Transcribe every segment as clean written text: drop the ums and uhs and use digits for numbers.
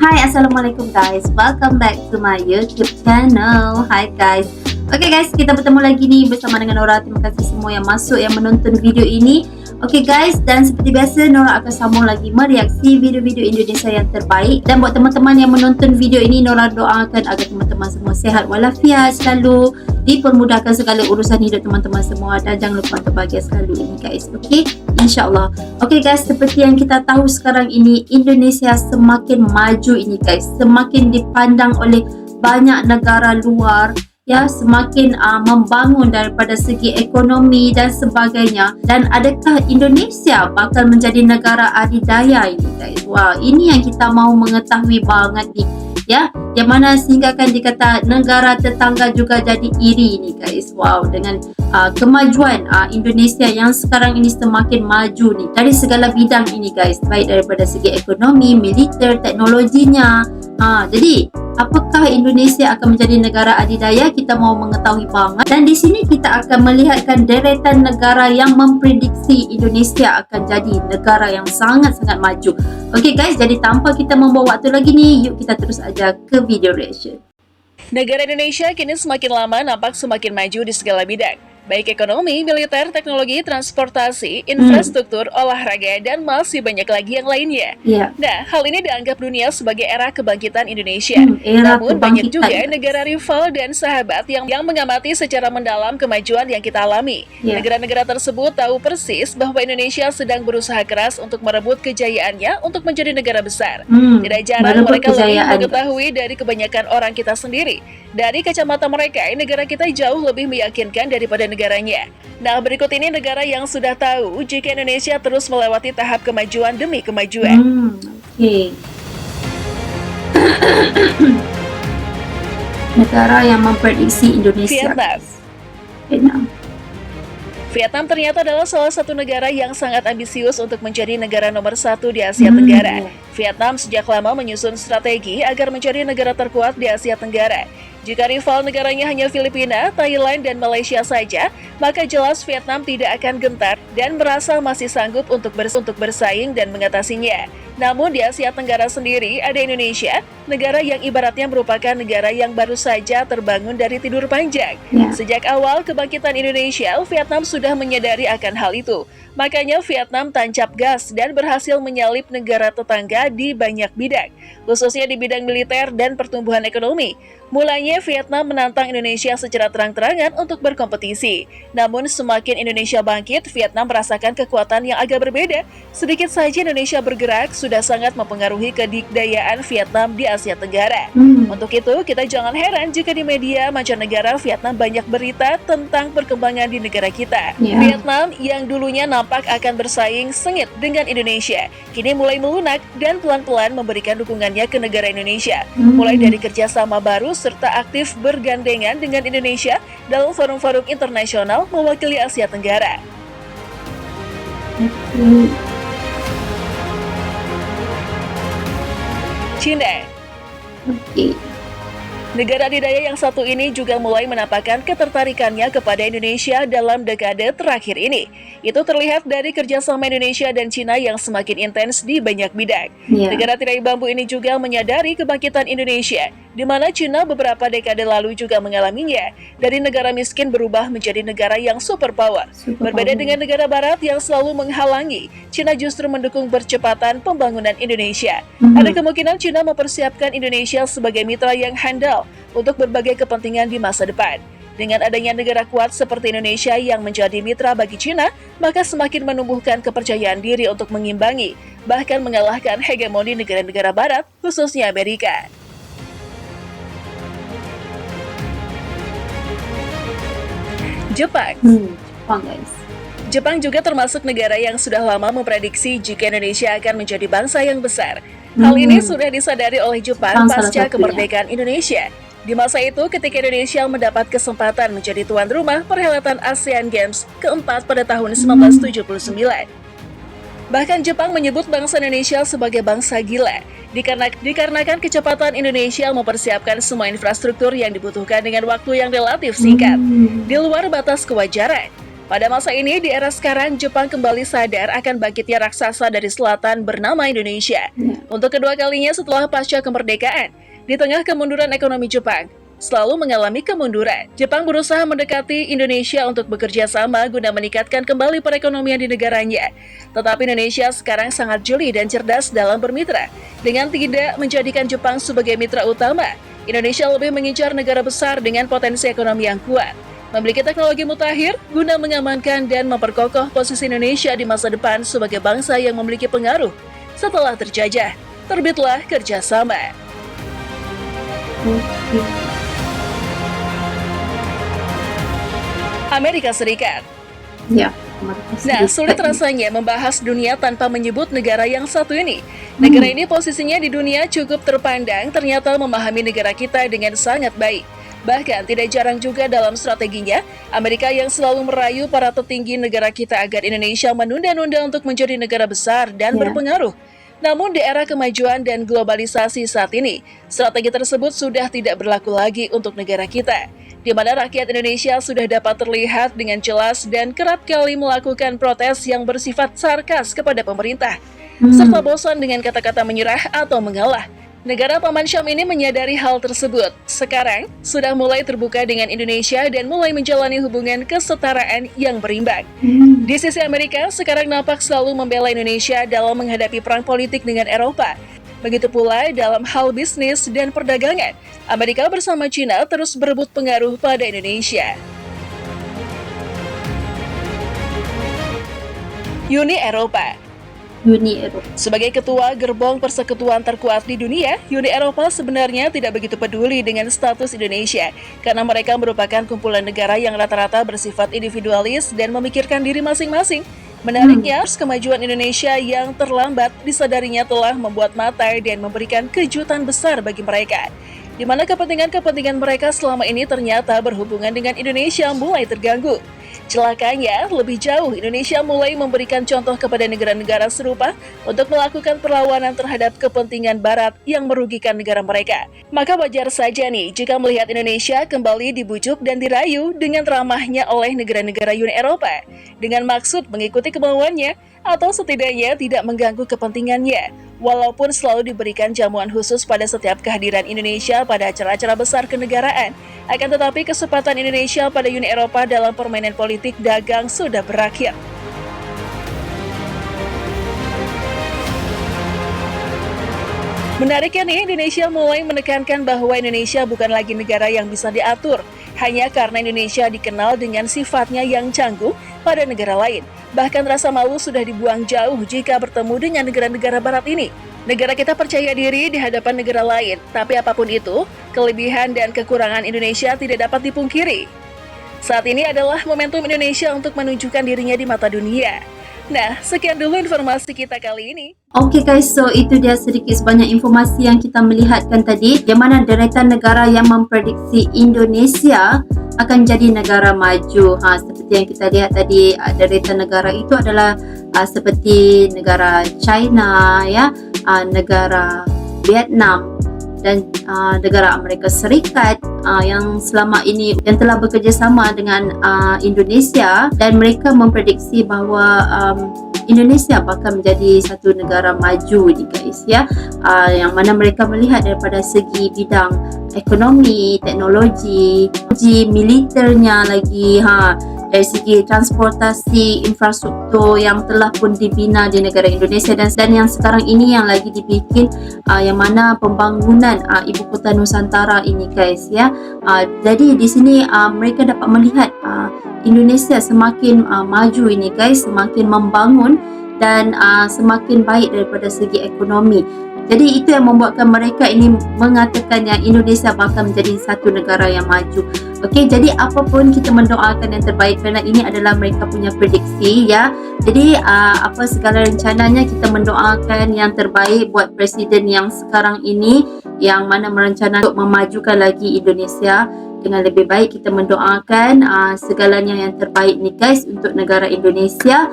Hai, Assalamualaikum guys. Welcome back to my YouTube channel. Hi guys. Okay guys, kita bertemu lagi nih bersama dengan Nora. Terima kasih semua yang masuk, yang menonton video ini. Okay guys, dan seperti biasa Nora akan sambung lagi mereaksi video-video Indonesia yang terbaik. Dan buat teman-teman yang menonton video ini, Nora doakan agar teman-teman semua sehat walafiat selalu, dipermudahkan segala urusan hidup teman-teman semua, dan jangan lupa untuk bahagia selalu ini guys. Okay, InsyaAllah. Okay guys, seperti yang kita tahu sekarang ini, Indonesia semakin maju ini guys, semakin dipandang oleh banyak negara luar, ya, semakin membangun daripada segi ekonomi dan sebagainya. Dan adakah Indonesia bakal menjadi negara adidaya ini guys? Wah, ini yang kita mau mengetahui banget nih, ya, yang mana sehingga kan dikata negara tetangga juga jadi iri ini guys. Wow, dengan kemajuan Indonesia yang sekarang ini semakin maju nih dari segala bidang ini guys, baik daripada segi ekonomi, militer, teknologinya. Jadi apakah Indonesia akan menjadi negara adidaya? Kita mau mengetahui banget. Dan di sini kita akan melihatkan deretan negara yang memprediksi Indonesia akan jadi negara yang sangat-sangat maju. Okay guys, jadi tanpa kita membuang waktu lagi nih, yuk kita terus aja ke video reaction. Negara Indonesia kini semakin lama nampak semakin maju di segala bidang, baik ekonomi, militer, teknologi, transportasi, infrastruktur, olahraga, dan masih banyak lagi yang lainnya. Nah, hal ini dianggap dunia sebagai era kebangkitan Indonesia. Namun banyak juga negara rival dan sahabat yang mengamati secara mendalam kemajuan yang kita alami. Negara-negara tersebut tahu persis bahwa Indonesia sedang berusaha keras untuk merebut kejayaannya untuk menjadi negara besar. Tidak jarang mereka lebih mengetahui dari kebanyakan orang kita sendiri. Dari kacamata mereka, negara kita jauh lebih meyakinkan daripada negaranya. Nah, berikut ini negara yang sudah tahu jika Indonesia terus melewati tahap kemajuan demi kemajuan. Negara yang memprediksi Indonesia. Vietnam. Vietnam ternyata adalah salah satu negara yang sangat ambisius untuk menjadi negara nomor 1 di Asia Tenggara. Vietnam sejak lama menyusun strategi agar menjadi negara terkuat di Asia Tenggara. Jika rival negaranya hanya Filipina, Thailand, dan Malaysia saja, maka jelas Vietnam tidak akan gentar dan merasa masih sanggup untuk bersaing dan mengatasinya. Namun di Asia Tenggara sendiri ada Indonesia, negara yang ibaratnya merupakan negara yang baru saja terbangun dari tidur panjang. Sejak awal kebangkitan Indonesia, Vietnam sudah menyadari akan hal itu. Makanya Vietnam tancap gas dan berhasil menyalip negara tetangga di banyak bidang, khususnya di bidang militer dan pertumbuhan ekonomi. Mulanya Vietnam menantang Indonesia secara terang-terangan untuk berkompetisi. Namun semakin Indonesia bangkit, Vietnam merasakan kekuatan yang agak berbeda. Sedikit saja Indonesia bergerak sudah sangat mempengaruhi kedikdayaan Vietnam di Asia Tenggara. Untuk itu, kita jangan heran jika di media mancanegara Vietnam banyak berita tentang perkembangan di negara kita. Vietnam yang dulunya nampak akan bersaing sengit dengan Indonesia, kini mulai melunak dan pelan-pelan memberikan dukungannya ke negara Indonesia. Mulai dari kerjasama baru serta aktif bergandengan dengan Indonesia dalam forum-forum internasional mewakili Asia Tenggara. China. Negara adidaya yang satu ini juga mulai menampakkan ketertarikannya kepada Indonesia dalam dekade terakhir ini. Itu terlihat dari kerjasama Indonesia dan Cina yang semakin intens di banyak bidang. Negara tirai bambu ini juga menyadari kebangkitan Indonesia, di mana Cina beberapa dekade lalu juga mengalaminya. Dari negara miskin berubah menjadi negara yang superpower. Berbeda dengan negara barat yang selalu menghalangi, Cina justru mendukung percepatan pembangunan Indonesia. Ada kemungkinan Cina mempersiapkan Indonesia sebagai mitra yang handal untuk berbagai kepentingan di masa depan. Dengan adanya negara kuat seperti Indonesia yang menjadi mitra bagi Cina, maka semakin menumbuhkan kepercayaan diri untuk mengimbangi, bahkan mengalahkan hegemoni negara-negara barat, khususnya Amerika. Jepang. Jepang juga termasuk negara yang sudah lama memprediksi jika Indonesia akan menjadi bangsa yang besar. Hal ini sudah disadari oleh Jepang pasca kemerdekaan Indonesia. Di masa itu, ketika Indonesia mendapat kesempatan menjadi tuan rumah perhelatan ASEAN Games keempat pada tahun 1979. Bahkan Jepang menyebut bangsa Indonesia sebagai bangsa gila, dikarenakan kecepatan Indonesia mempersiapkan semua infrastruktur yang dibutuhkan dengan waktu yang relatif singkat, di luar batas kewajaran. Pada masa ini, di era sekarang, Jepang kembali sadar akan bangkitnya raksasa dari selatan bernama Indonesia. Untuk kedua kalinya setelah pasca kemerdekaan, di tengah kemunduran ekonomi Jepang, selalu mengalami kemunduran. Jepang berusaha mendekati Indonesia untuk bekerja sama guna meningkatkan kembali perekonomian di negaranya. Tetapi Indonesia sekarang sangat jeli dan cerdas dalam bermitra. Dengan tidak menjadikan Jepang sebagai mitra utama, Indonesia lebih mengincar negara besar dengan potensi ekonomi yang kuat, memiliki teknologi mutakhir guna mengamankan dan memperkokoh posisi Indonesia di masa depan sebagai bangsa yang memiliki pengaruh. Setelah terjajah, terbitlah kerjasama. Amerika Serikat. Ya. Nah, sulit rasanya membahas dunia tanpa menyebut negara yang satu ini. Negara ini posisinya di dunia cukup terpandang, ternyata memahami negara kita dengan sangat baik. Bahkan tidak jarang juga dalam strateginya, Amerika yang selalu merayu para petinggi negara kita agar Indonesia menunda-nunda untuk menjadi negara besar dan berpengaruh. Namun di era kemajuan dan globalisasi saat ini, strategi tersebut sudah tidak berlaku lagi untuk negara kita, di mana rakyat Indonesia sudah dapat terlihat dengan jelas dan kerap kali melakukan protes yang bersifat sarkas kepada pemerintah, serta bosan dengan kata-kata menyerah atau mengalah. Negara Paman Syam ini menyadari hal tersebut. Sekarang, sudah mulai terbuka dengan Indonesia dan mulai menjalani hubungan kesetaraan yang berimbang. Di sisi Amerika, sekarang nampak selalu membela Indonesia dalam menghadapi perang politik dengan Eropa. Begitu pula dalam hal bisnis dan perdagangan, Amerika bersama China terus berebut pengaruh pada Indonesia. Uni Eropa. Sebagai ketua gerbong persekutuan terkuat di dunia, Uni Eropa sebenarnya tidak begitu peduli dengan status Indonesia, karena mereka merupakan kumpulan negara yang rata-rata bersifat individualis dan memikirkan diri masing-masing. Menariknya, kemajuan Indonesia yang terlambat disadarinya telah membuat mata dan memberikan kejutan besar bagi mereka, di mana kepentingan-kepentingan mereka selama ini ternyata berhubungan dengan Indonesia mulai terganggu. Celakanya, lebih jauh Indonesia mulai memberikan contoh kepada negara-negara serupa untuk melakukan perlawanan terhadap kepentingan Barat yang merugikan negara mereka. Maka wajar saja nih jika melihat Indonesia kembali dibujuk dan dirayu dengan ramahnya oleh negara-negara Uni Eropa, dengan maksud mengikuti kemauannya atau setidaknya tidak mengganggu kepentingannya, walaupun selalu diberikan jamuan khusus pada setiap kehadiran Indonesia pada acara-acara besar kenegaraan. Akan tetapi kesempatan Indonesia pada Uni Eropa dalam permainan politik dagang sudah berakhir. Menariknya nih, Indonesia mulai menekankan bahwa Indonesia bukan lagi negara yang bisa diatur, hanya karena Indonesia dikenal dengan sifatnya yang canggung pada negara lain. Bahkan rasa malu sudah dibuang jauh jika bertemu dengan negara-negara Barat ini. Negara kita percaya diri di hadapan negara lain, tapi apapun itu, kelebihan dan kekurangan Indonesia tidak dapat dipungkiri. Saat ini adalah momentum Indonesia untuk menunjukkan dirinya di mata dunia. Nah, sekian dulu informasi kita kali ini. Oke guys, so itu dia sedikit sebanyak informasi yang kita melihatkan tadi, di mana deretan negara yang memprediksi Indonesia akan jadi negara maju. Seperti yang kita lihat tadi, deretan negara itu adalah seperti negara China, ya, negara Vietnam dan negara Amerika Serikat yang selama ini yang telah bekerjasama dengan Indonesia, dan mereka memprediksi bahawa Indonesia bakal menjadi satu negara maju ni guys, ya, yang mana mereka melihat daripada segi bidang ekonomi, teknologi, militernya lagi, dari segi transportasi, infrastruktur yang telah pun dibina di negara Indonesia, dan yang sekarang ini yang lagi dibikin, yang mana pembangunan ibu kota Nusantara ini guys, ya. Jadi di sini mereka dapat melihat Indonesia semakin maju ini guys, semakin membangun dan semakin baik daripada segi ekonomi. Jadi itu yang membuatkan mereka ini mengatakan yang Indonesia bakal menjadi satu negara yang maju. Okey, jadi apapun kita mendoakan yang terbaik kerana ini adalah mereka punya prediksi, ya. Jadi apa segala rencananya kita mendoakan yang terbaik buat presiden yang sekarang ini, yang mana merencana untuk memajukan lagi Indonesia dengan lebih baik. Kita mendoakan segalanya yang terbaik ni guys untuk negara Indonesia.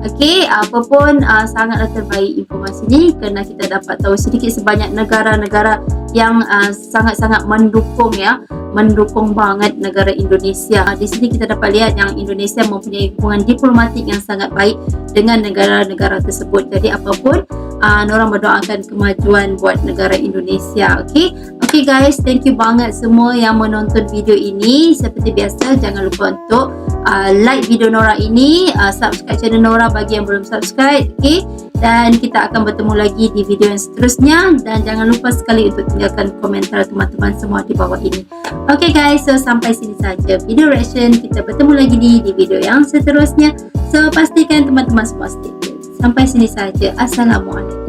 Okey, apapun sangatlah terbaik informasi ni kerana kita dapat tahu sedikit sebanyak negara-negara yang sangat-sangat mendukung ya, mendukung banget negara Indonesia. Di sini kita dapat lihat yang Indonesia mempunyai hubungan diplomatik yang sangat baik dengan negara-negara tersebut. Jadi apapun, orang berdoakan kemajuan buat negara Indonesia. Okey. Okey guys, thank you banget semua yang menonton video ini. Seperti biasa, jangan lupa untuk like video Nora ini, subscribe channel Nora bagi yang belum subscribe. Okey. Dan kita akan bertemu lagi di video yang seterusnya, dan jangan lupa sekali untuk tinggalkan komentar teman-teman semua di bawah ini. Okey guys, so sampai sini saja video reaction. Kita bertemu lagi di video yang seterusnya. So pastikan teman-teman semua stay tune. Sampai sini saja. Assalamualaikum.